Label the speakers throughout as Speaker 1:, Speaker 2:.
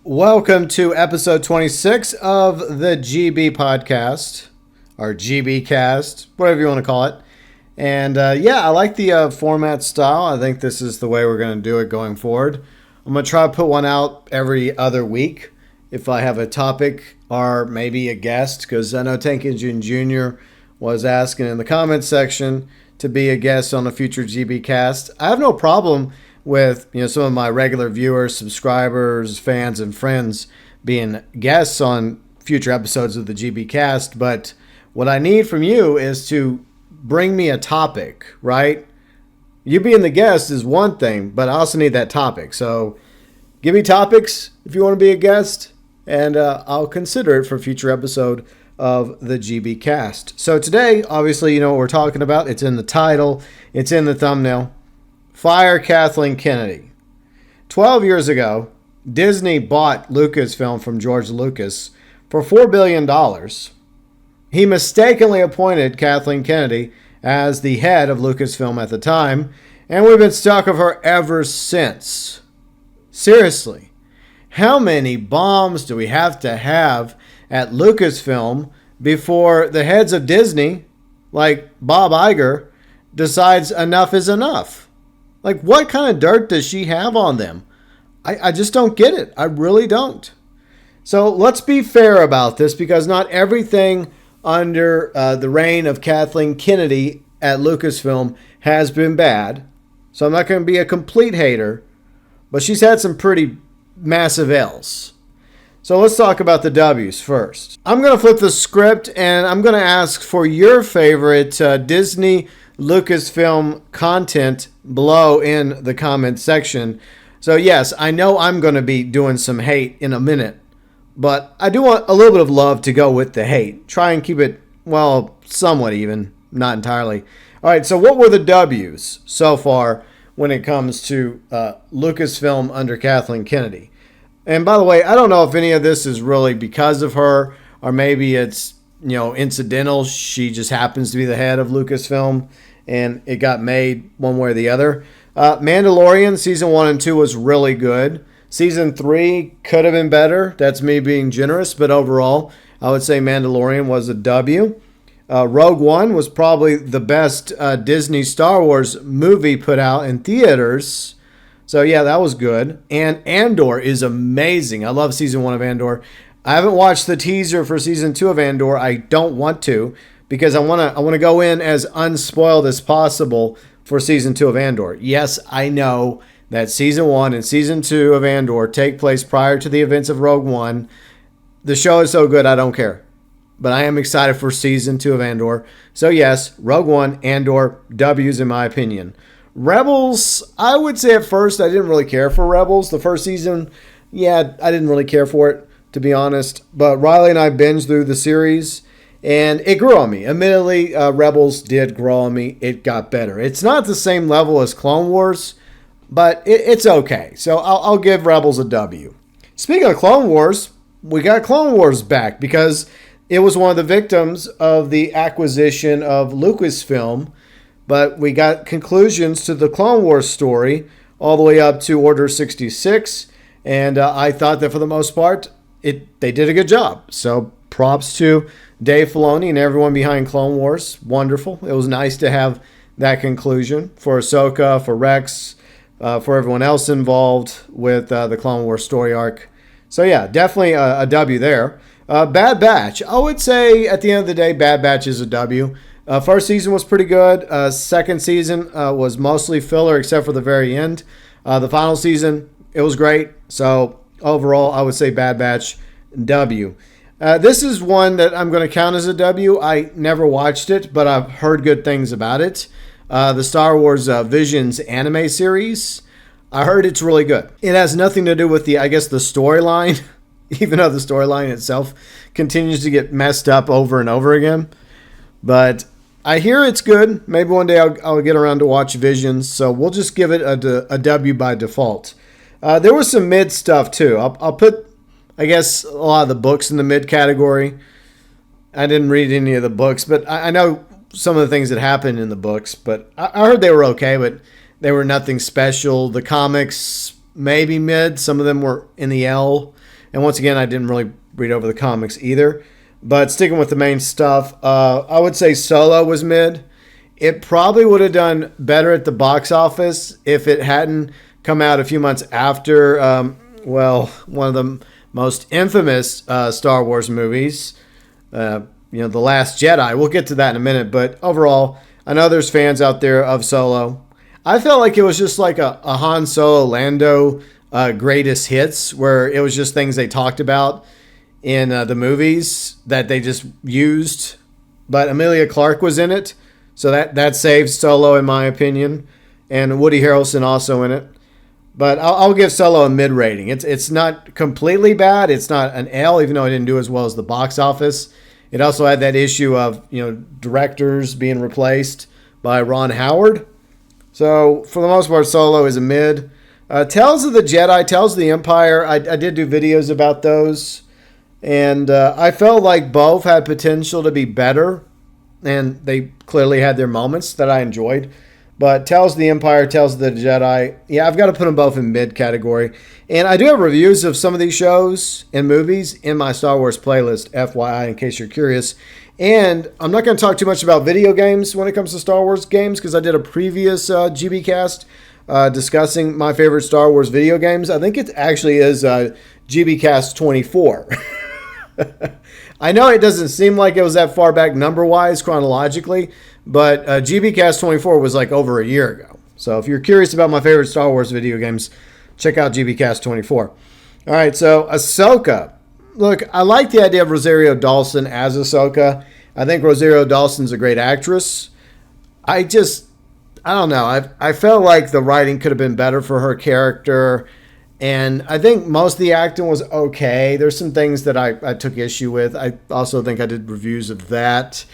Speaker 1: Welcome to episode 26 of the GB podcast, or GB cast, whatever you want to call it. And I like the format style. I think this is the way we're going to do it going forward. I'm going to try to put one out every other week if I have a topic or maybe a guest, because I know Tank Engine Jr. was asking in the comments section to be a guest on a future GB cast. I have no problem with some of my regular viewers, subscribers, fans, and friends being guests on future episodes of the GB cast. But what I need from you is to bring me a topic, right? You being the guest is one thing, but I also need that topic. So give me topics if you want to be a guest, and I'll consider it for a future episode of the GB cast. So today, obviously, you know what we're talking about. It's in the title. It's in the thumbnail. Fire Kathleen Kennedy. 12 years ago, Disney bought Lucasfilm from George Lucas for $4 billion. He mistakenly appointed Kathleen Kennedy as the head of Lucasfilm at the time, and we've been stuck with her ever since. Seriously, how many bombs do we have to have at Lucasfilm before the heads of Disney, like Bob Iger, decides enough is enough? Like, what kind of dirt does she have on them? I just don't get it. I really don't. So let's be fair about this, because not everything under the reign of Kathleen Kennedy at Lucasfilm has been bad. So I'm not going to be a complete hater, but she's had some pretty massive L's. So let's talk about the W's first. I'm going to flip the script, and I'm going to ask for your favorite Disney Lucasfilm content below in the comment section. So yes, I know I'm going to be doing some hate in a minute, but I do want a little bit of love to go with the hate. Try and keep it, well, somewhat even, not entirely. All right, so what were the W's so far when it comes to Lucasfilm under Kathleen Kennedy? And by the way, I don't know if any of this is really because of her, or maybe it's incidental. She just happens to be the head of Lucasfilm, and it got made one way or the other. Mandalorian season 1 and 2 was really good. Season 3 could have been better. That's me being generous, but overall, I would say Mandalorian was a W. Rogue One was probably the best Disney Star Wars movie put out in theaters. So yeah, that was good. And Andor is amazing. I love season 1 of Andor. I haven't watched the teaser for season 2 of Andor. I don't want to, because I want to go in as unspoiled as possible for season 2 of Andor. Yes, I know that season 1 and season 2 of Andor take place prior to the events of Rogue One. The show is so good, I don't care. But I am excited for season 2 of Andor. So yes, Rogue One, Andor, W's in my opinion. Rebels, I would say at first I didn't really care for Rebels. The first season, yeah, I didn't really care for it, to be honest. But Riley and I binged through the series, and it grew on me. Admittedly, Rebels did grow on me. It got better. It's not the same level as Clone Wars, but it's okay. So I'll give Rebels a W. Speaking of Clone Wars, we got Clone Wars back because it was one of the victims of the acquisition of Lucasfilm. But we got conclusions to the Clone Wars story all the way up to Order 66. And I thought that for the most part, they did a good job. So props to Dave Filoni and everyone behind Clone Wars. Wonderful. It was nice to have that conclusion for Ahsoka, for Rex, for everyone else involved with the Clone Wars story arc. So yeah, definitely a W there. Bad Batch. I would say at the end of the day, Bad Batch is a W. First season was pretty good. Second season was mostly filler except for the very end. The final season, it was great. So overall, I would say Bad Batch, W. This is one that I'm going to count as a W. I never watched it, but I've heard good things about it. The Star Wars Visions anime series. I heard it's really good. It has nothing to do with the storyline, even though the storyline itself continues to get messed up over and over again. But I hear it's good. Maybe one day I'll get around to watch Visions. So we'll just give it a W by default. There was some mid stuff too. I'll put, I guess, a lot of the books in the mid category. I didn't read any of the books, but I know some of the things that happened in the books. But I heard they were okay, but they were nothing special. The comics, maybe mid. Some of them were in the L. And once again, I didn't really read over the comics either. But sticking with the main stuff, I would say Solo was mid. It probably would have done better at the box office if it hadn't come out a few months after, one of the most infamous Star Wars movies, The Last Jedi. We'll get to that in a minute. But overall, I know there's fans out there of Solo. I felt like it was just like a Han Solo Lando greatest hits, where it was just things they talked about in the movies that they just used. But Emilia Clarke was in it, so that saves Solo in my opinion, and Woody Harrelson also in it. But I'll give Solo a mid rating. It's not completely bad. It's not an L, even though it didn't do as well as the box office. It also had that issue of directors being replaced by Ron Howard. So for the most part, Solo is a mid. Tales of the Jedi, Tales of the Empire, I did do videos about those. And I felt like both had potential to be better. And they clearly had their moments that I enjoyed. But Tales of the Empire, Tales of the Jedi, yeah, I've got to put them both in mid category. And I do have reviews of some of these shows and movies in my Star Wars playlist, FYI, in case you're curious. And I'm not going to talk too much about video games when it comes to Star Wars games, because I did a previous GB cast discussing my favorite Star Wars video games. I think it actually is GB cast 24. I know it doesn't seem like it was that far back number-wise, chronologically, but GB cast 24 was like over a year ago. So if you're curious about my favorite Star Wars video games, check out GB cast 24. All right, so Ahsoka. Look, I like the idea of Rosario Dawson as Ahsoka. I think Rosario Dawson's a great actress. I don't know. I felt like the writing could have been better for her character. And I think most of the acting was okay. There's some things that I took issue with. I also think I did reviews of that.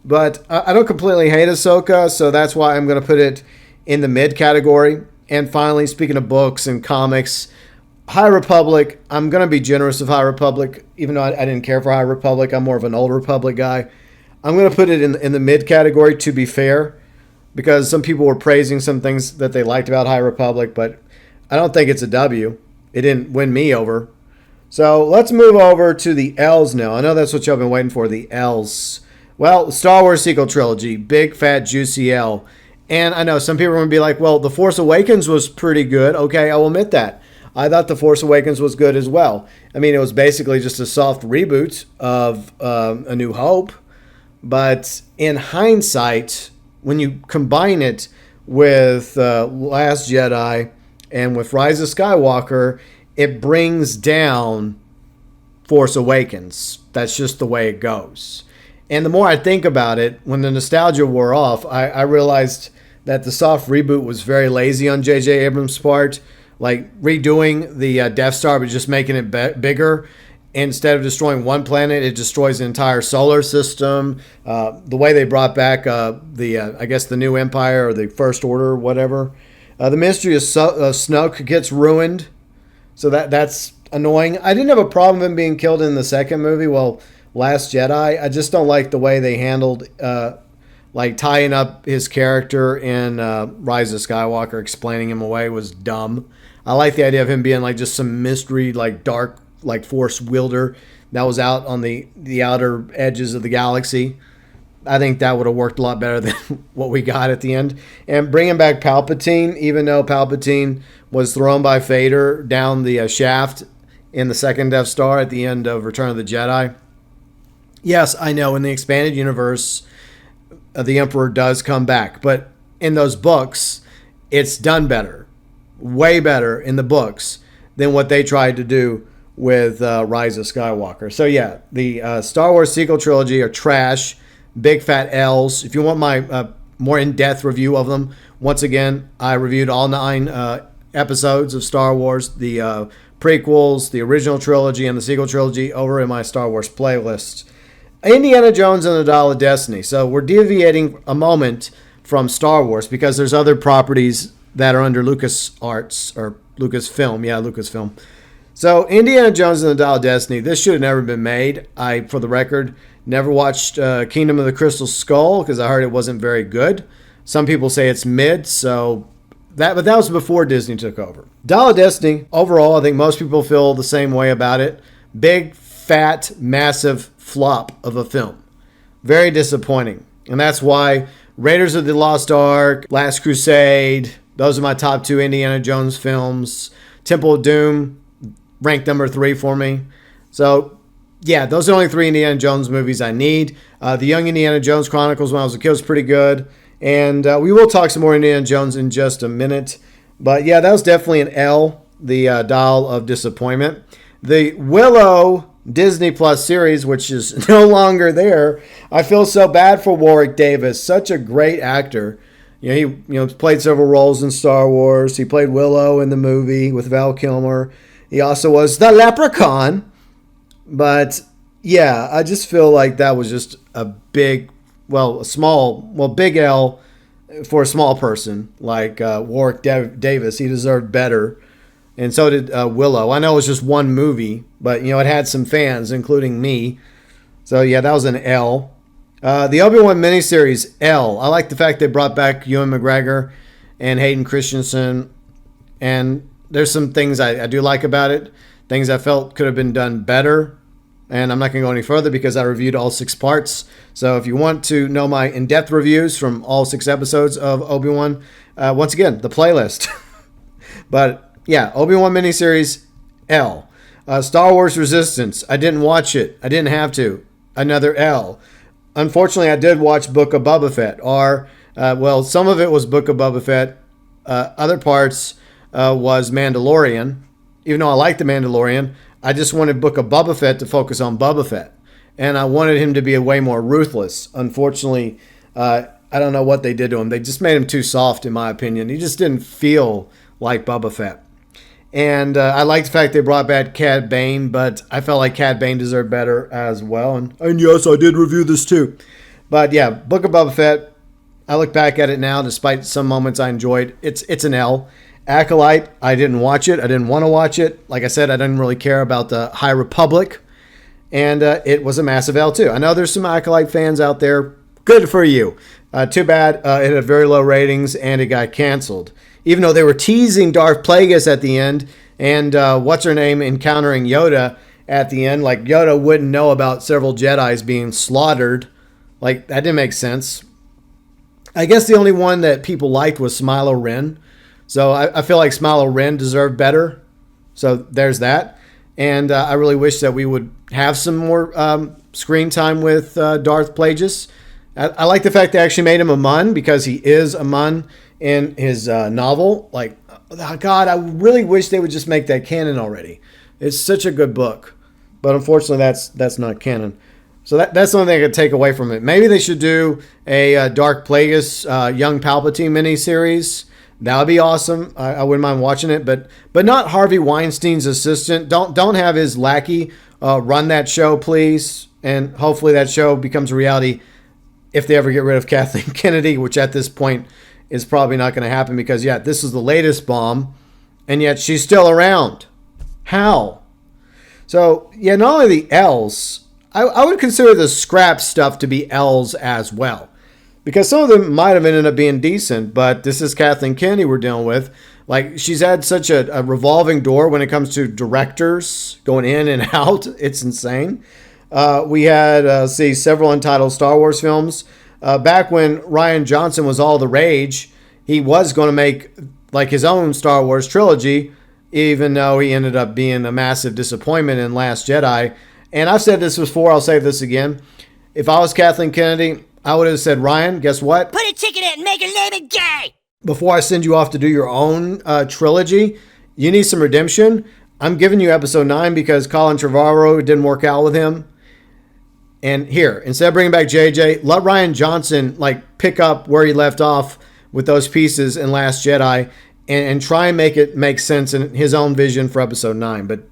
Speaker 1: But I don't completely hate Ahsoka, so that's why I'm going to put it in the mid category. And finally, speaking of books and comics, High Republic, I'm going to be generous of High Republic, even though I didn't care for High Republic. I'm more of an Old Republic guy. I'm going to put it in the mid category, to be fair, because some people were praising some things that they liked about High Republic, but I don't think it's a W. It didn't win me over. So let's move over to the L's now. I know that's what y'all been waiting for, the L's. Well, Star Wars sequel trilogy, big, fat, juicy L. And I know some people are going to be like, well, The Force Awakens was pretty good. Okay, I will admit that. I thought The Force Awakens was good as well. I mean, it was basically just a soft reboot of A New Hope. But in hindsight, when you combine it with Last Jedi and with Rise of Skywalker, it brings down Force Awakens. That's just the way it goes. And the more I think about it, when the nostalgia wore off, I realized that the soft reboot was very lazy on J.J. Abrams' part. Like redoing the Death Star, but just making it bigger. Instead of destroying one planet, it destroys the entire solar system. The way they brought back I guess the New Empire or the First Order, whatever. The Mystery of Snoke gets ruined. So that's annoying. I didn't have a problem with him being killed in the second movie. Well, Last Jedi. I just don't like the way they handled like tying up his character in Rise of Skywalker, explaining him away was dumb. I like the idea of him being like just some mystery, like dark, like force wielder that was out on the outer edges of the galaxy. I think that would have worked a lot better than what we got at the end. And bringing back Palpatine, even though Palpatine was thrown by Vader down the shaft in the second Death Star at the end of Return of the Jedi. Yes, I know in the expanded universe, the Emperor does come back. But in those books, it's done better. Way better in the books than what they tried to do with Rise of Skywalker. So yeah, the Star Wars sequel trilogy are trash, big fat L's. If you want my more in-depth review of them, once again, I reviewed all 9 episodes of Star Wars, the prequels, the original trilogy, and the sequel trilogy over in my Star Wars playlist. Indiana Jones and the Dial of Destiny. So we're deviating a moment from Star Wars because there's other properties that are under LucasArts or Lucasfilm. Yeah, Lucasfilm. So Indiana Jones and the Dial of Destiny, this should have never been made. I, for the record, never watched Kingdom of the Crystal Skull because I heard it wasn't very good. Some people say it's mid, so But that was before Disney took over. Dial of Destiny, overall, I think most people feel the same way about it. Big, fat, massive flop of a film. Very disappointing. And that's why Raiders of the Lost Ark, Last Crusade, those are my top 2 Indiana Jones films. Temple of Doom, ranked number 3 for me. So, yeah, those are the only 3 Indiana Jones movies I need. The Young Indiana Jones Chronicles when I was a kid was pretty good. And we will talk some more Indiana Jones in just a minute. But, yeah, that was definitely an L, the Dial of Disappointment. The Willow Disney Plus series, which is no longer there. I feel so bad for Warwick Davis, such a great actor. He played several roles in Star Wars. He played Willow in the movie with Val Kilmer. He also was the Leprechaun. But yeah, I just feel like that was just a big L for a small person like Warwick Davis. He deserved better. And so did Willow. I know it was just one movie, but, it had some fans, including me. So, yeah, that was an L. The Obi-Wan miniseries, L. I like the fact they brought back Ewan McGregor and Hayden Christensen. And there's some things I do like about it. Things I felt could have been done better. And I'm not going to go any further because I reviewed all 6 parts. So if you want to know my in-depth reviews from all 6 episodes of Obi-Wan, once again, the playlist. But... yeah, Obi-Wan miniseries, L. Star Wars Resistance, I didn't watch it. I didn't have to. Another L. Unfortunately, I did watch Book of Boba Fett. Some of it was Book of Boba Fett. Other parts was Mandalorian. Even though I like The Mandalorian, I just wanted Book of Boba Fett to focus on Boba Fett. And I wanted him to be way more ruthless. Unfortunately, I don't know what they did to him. They just made him too soft, in my opinion. He just didn't feel like Boba Fett. And I like the fact they brought back Cad Bane, but I felt like Cad Bane deserved better as well. And yes, I did review this too. But yeah, Book of Boba Fett, I look back at it now, despite some moments I enjoyed, it's an L. Acolyte, I didn't watch it. I didn't want to watch it. Like I said, I didn't really care about the High Republic. And it was a massive L too. I know there's some Acolyte fans out there. Good for you. Too bad it had very low ratings and it got canceled. Even though they were teasing Darth Plagueis at the end and what's-her-name encountering Yoda at the end. Like, Yoda wouldn't know about several Jedis being slaughtered. Like, that didn't make sense. I guess the only one that people liked was Smilo Ren. So I feel like Smilo Ren deserved better. So there's that. And I really wish that we would have some more screen time with Darth Plagueis. I like the fact they actually made him a Mun because he is a Mun in his novel. Like, God, I really wish they would just make that canon already. It's such a good book. But unfortunately, that's not canon. So that's the only thing I could take away from it. Maybe they should do a Dark Plagueis Young Palpatine miniseries. That would be awesome. I wouldn't mind watching it. But not Harvey Weinstein's assistant. Don't have his lackey run that show, please. And hopefully that show becomes a reality if they ever get rid of Kathleen Kennedy, which at this point is probably not going to happen because, yeah, this is the latest bomb, and yet she's still around. How? So, yeah, not only the L's, I would consider the scrap stuff to be L's as well. Because some of them might have ended up being decent, but this is Kathleen Kennedy we're dealing with. Like, she's had such a revolving door when it comes to directors going in and out. It's insane. We had, several untitled Star Wars films. Back when Rian Johnson was all the rage, he was going to make like his own Star Wars trilogy, even though he ended up being a massive disappointment in Last Jedi. And I've said this before, I'll say this again. If I was Kathleen Kennedy, I would have said, Ryan, guess what?
Speaker 2: Put a ticket in and make her name it gay!
Speaker 1: Before I send you off to do your own trilogy, you need some redemption. I'm giving you episode 9 because Colin Trevorrow didn't work out with him. And here, instead of bringing back JJ, let Rian Johnson pick up where he left off with those pieces in Last Jedi and try and make it make sense in his own vision for episode 9. But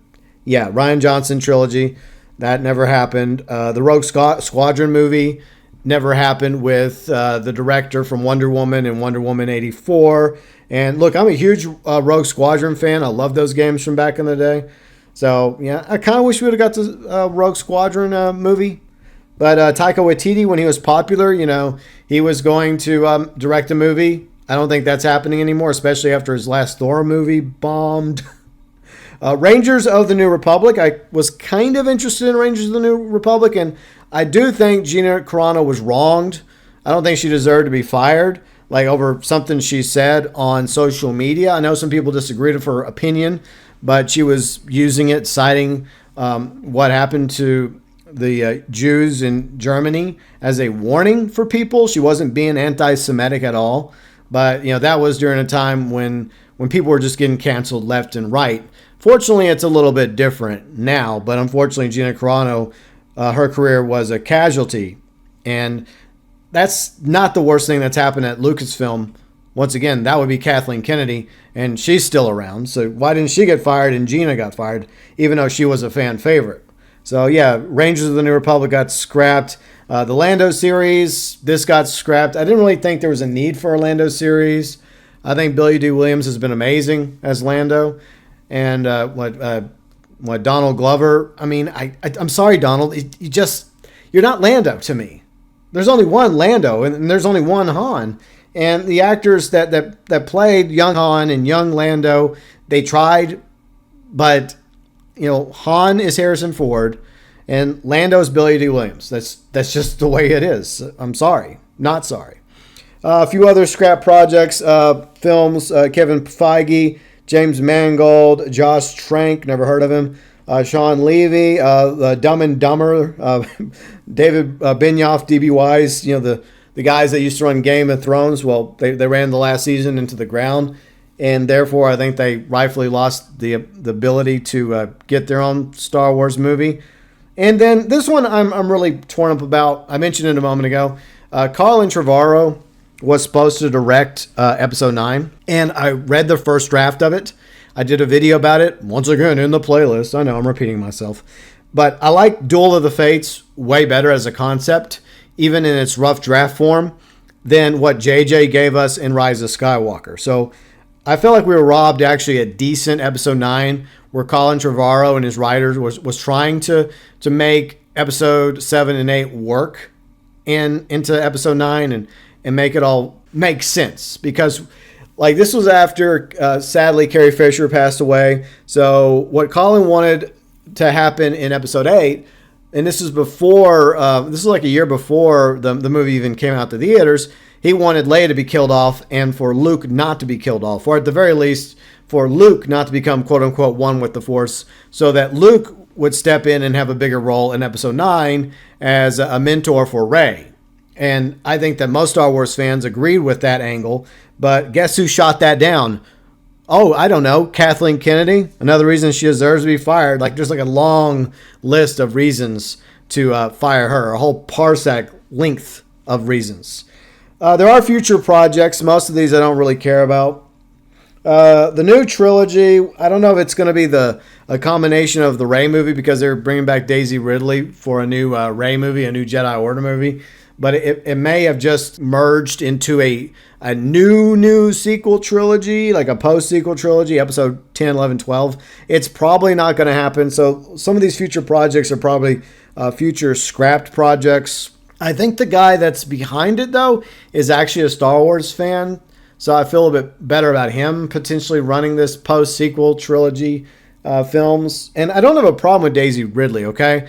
Speaker 1: yeah, Rian Johnson trilogy, that never happened. The Rogue Squadron movie never happened with the director from Wonder Woman and Wonder Woman 84. And look, I'm a huge Rogue Squadron fan. I love those games from back in the day. So yeah, I kind of wish we would have got the Rogue Squadron movie. But Taika Waititi, when he was popular, he was going to direct a movie I don't think that's happening anymore, especially after his last Thor movie bombed. Rangers of the New Republic. I was kind of interested in Rangers of the New Republic, and I do think Gina Carano was wronged. I don't think she deserved to be fired, like over something she said on social media. I know some people disagreed with her opinion, but she was using it, citing what happened to the Jews in Germany as a warning for people. She wasn't being anti-Semitic at all, but that was during a time when people were just getting canceled left and right. Fortunately, it's a little bit different now, but unfortunately, Gina Carano, her career was a casualty, and that's not the worst thing that's happened at Lucasfilm. Once again, that would be Kathleen Kennedy, and she's still around. So why didn't she get fired and Gina got fired, even though she was a fan favorite? So yeah, Rangers of the New Republic got scrapped. The Lando series, this got scrapped. I didn't really think there was a need for a Lando series. I think Billy D. Williams has been amazing as Lando. And what Donald Glover, I mean, I'm sorry, Donald, you're not Lando to me. There's only one Lando, and there's only one Han. And the actors that played young Han and young Lando, they tried, but Han is Harrison Ford, and Lando is Billy D. Williams. That's just the way it is. I'm sorry, not sorry. A few other scrap projects, films, Kevin Feige, James Mangold, Josh Trank, never heard of him, Sean Levy, Dumb and Dumber, David Benioff, D.B. Wise, the guys that used to run Game of Thrones. Well, they ran the last season into the ground, and therefore I think they rightfully lost the ability to get their own Star Wars movie. And then this one I'm really torn up about. I mentioned it a moment ago. Colin Trevorrow was supposed to direct episode 9, and I read the first draft of it. I did a video about it, once again in the playlist. I know I'm repeating myself, but I like Duel of the Fates way better as a concept, even in its rough draft form, than what JJ gave us in Rise of Skywalker. So I felt like we were robbed actually a decent episode 9, where Colin Trevorrow and his writers was trying to make episode 7 and 8 work into episode 9 and make it all make sense. Because this was after, sadly, Carrie Fisher passed away. So what Colin wanted to happen in episode 8, and this is before, this is like a year before the movie even came out to theaters, he wanted Leia to be killed off and for Luke not to be killed off, or at the very least, for Luke not to become quote-unquote one with the Force, so that Luke would step in and have a bigger role in episode 9 as a mentor for Rey. And I think that most Star Wars fans agreed with that angle, but guess who shot that down? Oh, I don't know, Kathleen Kennedy. Another reason she deserves to be fired. There's a long list of reasons to fire her, a whole parsec length of reasons. There are future projects. Most of these I don't really care about. The new trilogy, I don't know if it's going to be a combination of the Rey movie, because they're bringing back Daisy Ridley for a new Rey movie, a new Jedi Order movie. But it may have just merged into a new sequel trilogy, like a post-sequel trilogy, episode 10, 11, 12. It's probably not going to happen. So some of these future projects are probably future scrapped projects. I think the guy that's behind it, though, is actually a Star Wars fan. So I feel a bit better about him potentially running this post-sequel trilogy films. And I don't have a problem with Daisy Ridley, okay?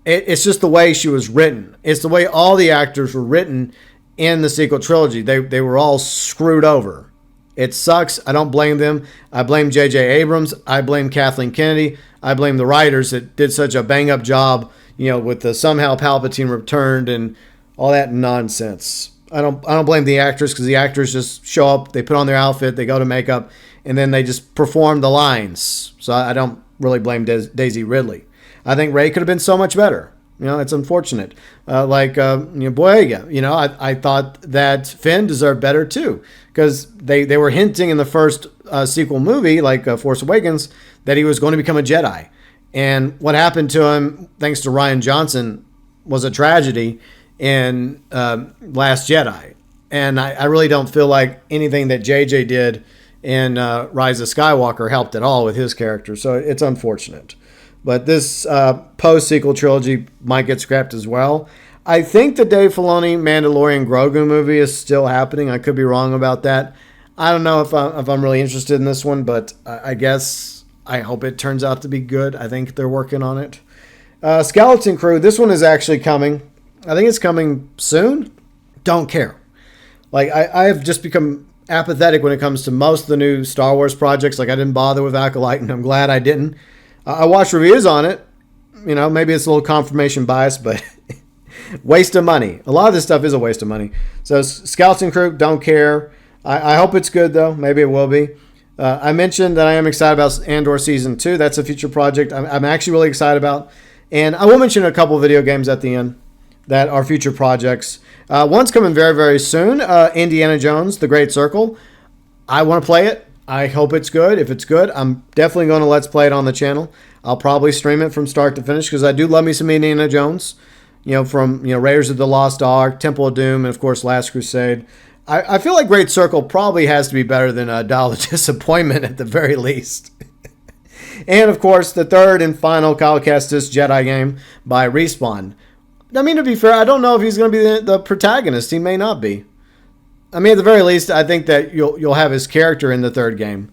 Speaker 1: It's just the way she was written. It's the way all the actors were written in the sequel trilogy. They were all screwed over. It sucks. I don't blame them. I blame J.J. Abrams. I blame Kathleen Kennedy. I blame the writers that did such a bang-up job, with the somehow Palpatine returned and all that nonsense. I don't blame the actors, because the actors just show up, they put on their outfit, they go to makeup, and then they just perform the lines. So I don't really blame Daisy Ridley. I think Rey could have been so much better. It's unfortunate. Boyega. I thought that Finn deserved better too, because they were hinting in the first sequel movie, like Force Awakens, that he was going to become a Jedi. And what happened to him, thanks to Rian Johnson, was a tragedy in Last Jedi. And I really don't feel like anything that JJ did in Rise of Skywalker helped at all with his character. So it's unfortunate. But this post-sequel trilogy might get scrapped as well. I think the Dave Filoni Mandalorian Grogu movie is still happening. I could be wrong about that. I don't know if I'm really interested in this one, but I guess I hope it turns out to be good. I think they're working on it. Skeleton Crew, this one is actually coming. I think it's coming soon. Don't care. Like, I have just become apathetic when it comes to most of the new Star Wars projects. Like, I didn't bother with Acolyte, and I'm glad I didn't. I watched reviews on it. You know, maybe it's a little confirmation bias, but waste of money. A lot of this stuff is a waste of money. So, Skeleton Crew, don't care. I hope it's good, though. Maybe it will be. I mentioned that I am excited about Andor Season 2. That's a future project I'm actually really excited about. And I will mention a couple of video games at the end that are future projects. One's coming very, very soon. Indiana Jones, The Great Circle. I want to play it. I hope it's good. If it's good, I'm definitely going to Let's Play it on the channel. I'll probably stream it from start to finish because I do love me some Indiana Jones. You know, from Raiders of the Lost Ark, Temple of Doom, and of course Last Crusade. I feel like Great Circle probably has to be better than Dial of Disappointment at the very least. And of course, the third and final Cal Kestis Jedi game by Respawn. I mean, to be fair, I don't know if he's going to be the protagonist. He may not be. I mean, at the very least, I think that you'll have his character in the third game.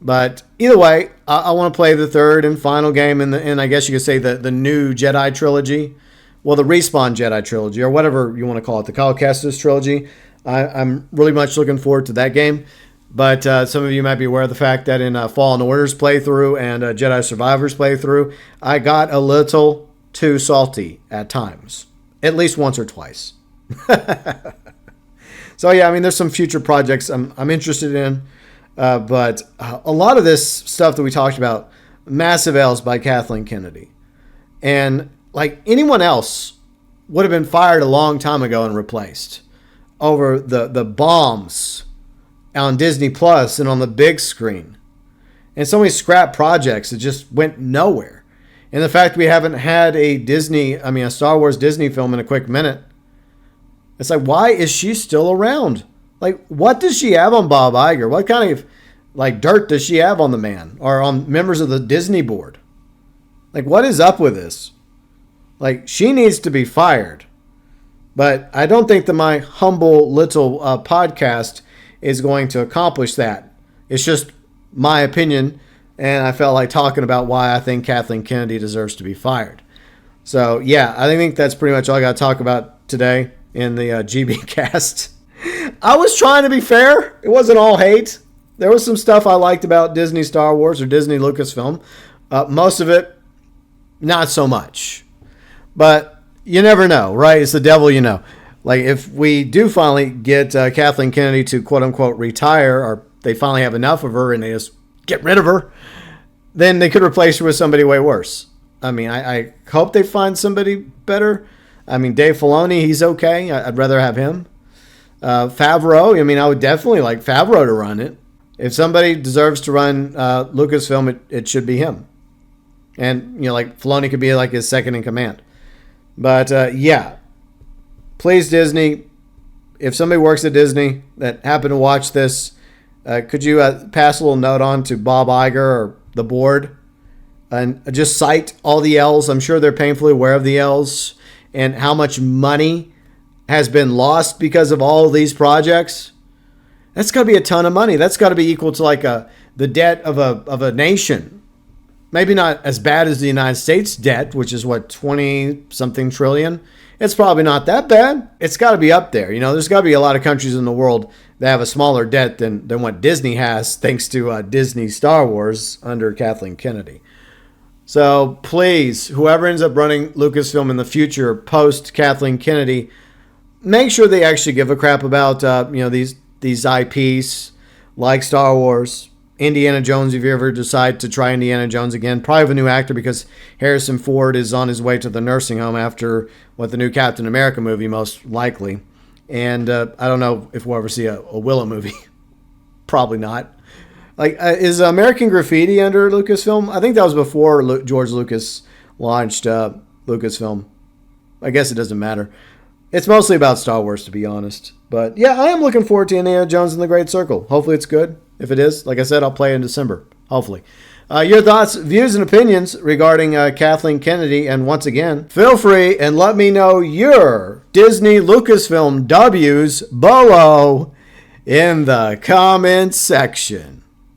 Speaker 1: But either way, I want to play the third and final game in I guess you could say the new Jedi trilogy. Well, the Respawn Jedi trilogy, or whatever you want to call it, the Cal Kestis trilogy. I'm really much looking forward to that game. But some of you might be aware of the fact that in Fallen Order's playthrough and Jedi Survivor's playthrough, I got a little too salty at times. At least once or twice. So yeah, I mean, there's some future projects I'm interested in. But a lot of this stuff that we talked about, massive L's by Kathleen Kennedy. And like anyone else would have been fired a long time ago and replaced over the bombs on Disney Plus and on the big screen. And so many scrap projects that just went nowhere. And the fact we haven't had a Star Wars Disney film in a quick minute. It's like, why is she still around? Like, what does she have on Bob Iger? What kind of dirt does she have on the man or on members of the Disney board? Like, what is up with this? Like, she needs to be fired. But I don't think that my humble little podcast is going to accomplish that. It's just my opinion, and I felt like talking about why I think Kathleen Kennedy deserves to be fired. So, yeah, I think that's pretty much all I got to talk about today in the GB cast. I was trying to be fair. It wasn't all hate. There was some stuff I liked about Disney Star Wars or Disney Lucasfilm. Most of it, not so much. But you never know, right? It's the devil you know. Like, if we do finally get Kathleen Kennedy to quote-unquote retire, or they finally have enough of her and they just get rid of her, then they could replace her with somebody way worse. I mean, I hope they find somebody better. I mean, Dave Filoni, he's okay. I'd rather have him. Favreau, I mean, I would definitely like Favreau to run it. If somebody deserves to run Lucasfilm, it should be him. And, like Filoni could be like his second in command. But, yeah. Please, Disney, if somebody works at Disney that happened to watch this, could you pass a little note on to Bob Iger or the board and just cite all the L's? I'm sure they're painfully aware of the L's and how much money has been lost because of all of these projects. That's got to be a ton of money. That's got to be equal to the debt of a nation. Maybe not as bad as the United States debt, which is 20-something trillion. It's probably not that bad. It's got to be up there. There's got to be a lot of countries in the world that have a smaller debt than what Disney has, thanks to Disney Star Wars under Kathleen Kennedy. So please, whoever ends up running Lucasfilm in the future post Kathleen Kennedy, make sure they actually give a crap about these IPs like Star Wars, Indiana Jones, if you ever decide to try Indiana Jones again. Probably have a new actor because Harrison Ford is on his way to the nursing home after the new Captain America movie, most likely. And I don't know if we'll ever see a Willow movie. Probably not. Is American Graffiti under Lucasfilm? I think that was before George Lucas launched Lucasfilm. I guess it doesn't matter. It's mostly about Star Wars, to be honest. But yeah, I am looking forward to Indiana Jones and the Great Circle. Hopefully it's good. If it is, like I said, I'll play in December. Hopefully. Your thoughts, views, and opinions regarding Kathleen Kennedy. And once again, feel free and let me know your Disney Lucasfilm W's below in the comments section.